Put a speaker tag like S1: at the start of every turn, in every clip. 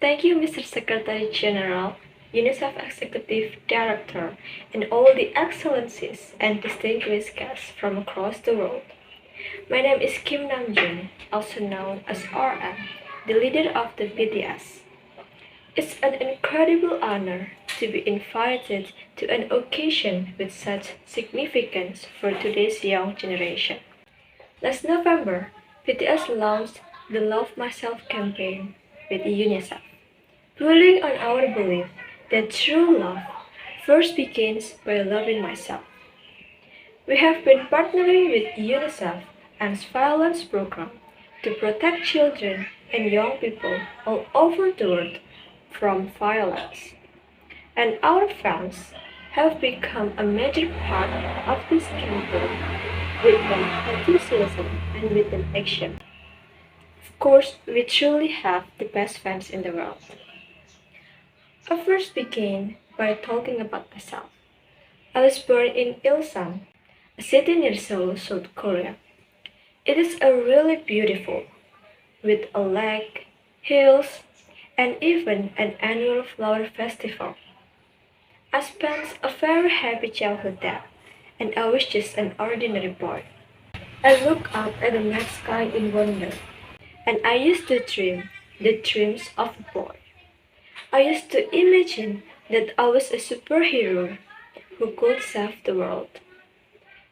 S1: Thank you, Mr. Secretary General, UNICEF Executive Director, and all the excellencies and distinguished guests from across the world. My name is Kim Namjoon, also known as RM, the leader of the BTS. It's an incredible honor to be invited to an occasion with such significance for today's young generation. Last November, BTS launched the Love Myself campaign with UNICEF, building on our belief that true love first begins by loving myself. We have been partnering with UNICEF and Violence Program to protect children and young people all over the world from violence. And our fans have become a major part of this campaign with an enthusiasm and with an action. Of course, we truly have the best fans in the world. I first began by talking about myself. I was born in Ilsan, a city near Seoul, South Korea. It is a really beautiful, with a lake, hills, and even an annual flower festival. I spent a very happy childhood there, and I was just an ordinary boy. I looked up at the night sky in wonder, and I used to dream the dreams of a boy. I used to imagine that I was a superhero who could save the world.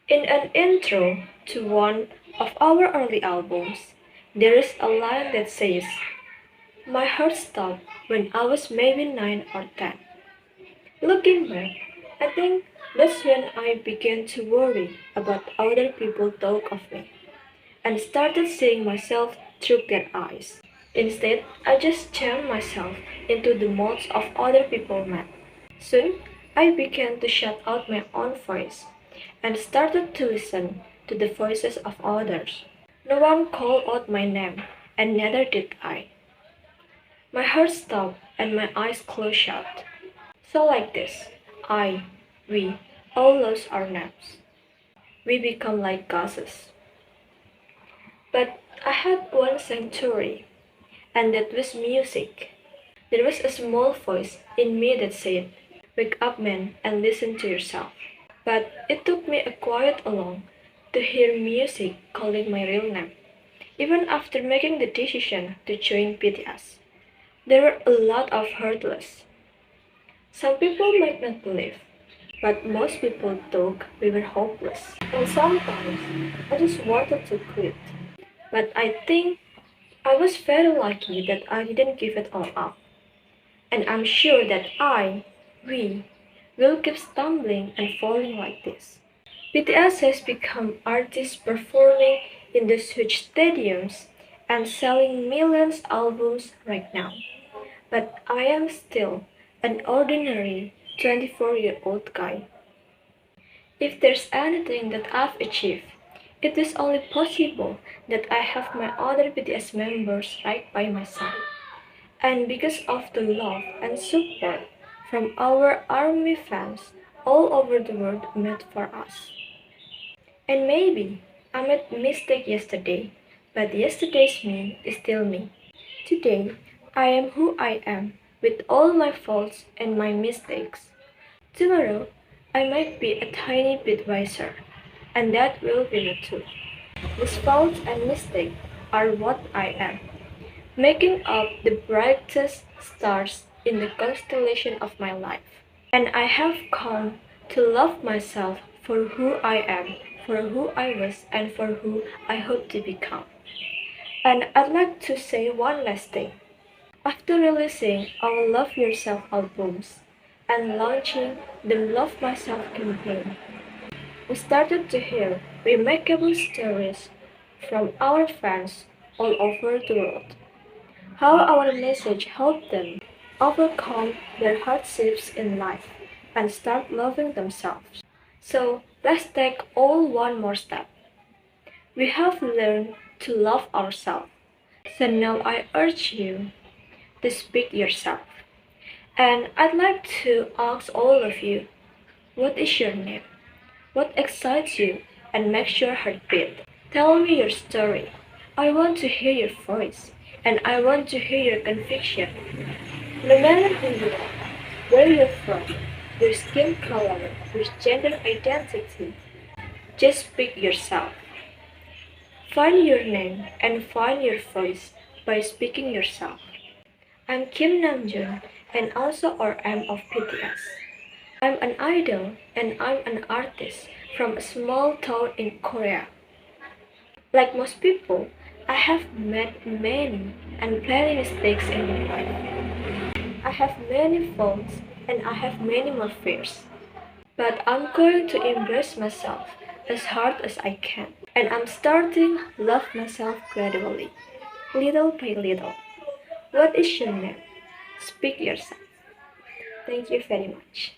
S1: In an intro to one of our early albums, there is a line that says, "My heart stopped when I was maybe 9 or 10." Looking back, I think that's when I began to worry about other people talk of me and started seeing myself through their eyes. Instead, I just jammed myself into the molds of other people met. Soon, I began to shut out my own voice and started to listen to the voices of others. No one called out my name, and neither did I. My heart stopped and my eyes closed shut. So like this, we all lose our names. We become like gases. But I had one sanctuary, and that was music. There was a small voice in me that said, "Wake up, man, and listen to yourself." But it took me a quiet along to hear music calling my real name. Even after making the decision to join BTS, there were a lot of hurdles. Some people might not believe, but most people thought we were hopeless. And sometimes I just wanted to quit. But I think I was very lucky that I didn't give it all up. And I'm sure that we, will keep stumbling and falling like this. BTS has become artists performing in these huge stadiums and selling millions albums right now. But I am still an ordinary 24-year-old guy. If there's anything that I've achieved, it is only possible that I have my other BTS members right by my side. And because of the love and support from our ARMY fans all over the world made for us. And maybe I made a mistake yesterday, but yesterday's me is still me. Today, I am who I am with all my faults and my mistakes. Tomorrow, I might be a tiny bit wiser, and that will be the truth. These faults and mistakes are what I am, making up the brightest stars in the constellation of my life. And I have come to love myself for who I am, for who I was, and for who I hope to become. And I'd like to say one last thing. After releasing our Love Yourself albums and launching the Love Myself campaign, we started to hear remarkable stories from our fans all over the world. How our message helped them overcome their hardships in life and start loving themselves. So let's take all one more step. We have learned to love ourselves. So now I urge you to speak yourself. And I'd like to ask all of you, what is your name? What excites you and makes your heart beat? Tell me your story. I want to hear your voice. and I want to hear your conviction. No matter who you are, where you're from, your skin color, your gender identity, just speak yourself. Find your name and find your voice by speaking yourself. I'm Kim Namjoon and also RM of BTS. I'm an idol and I'm an artist from a small town in Korea. Like most people, I have made many and plenty mistakes in my life. I have many faults and I have many more fears. But I'm going to embrace myself as hard as I can. And I'm starting to love myself gradually, little by little. What is your name? Speak yourself. Thank you very much.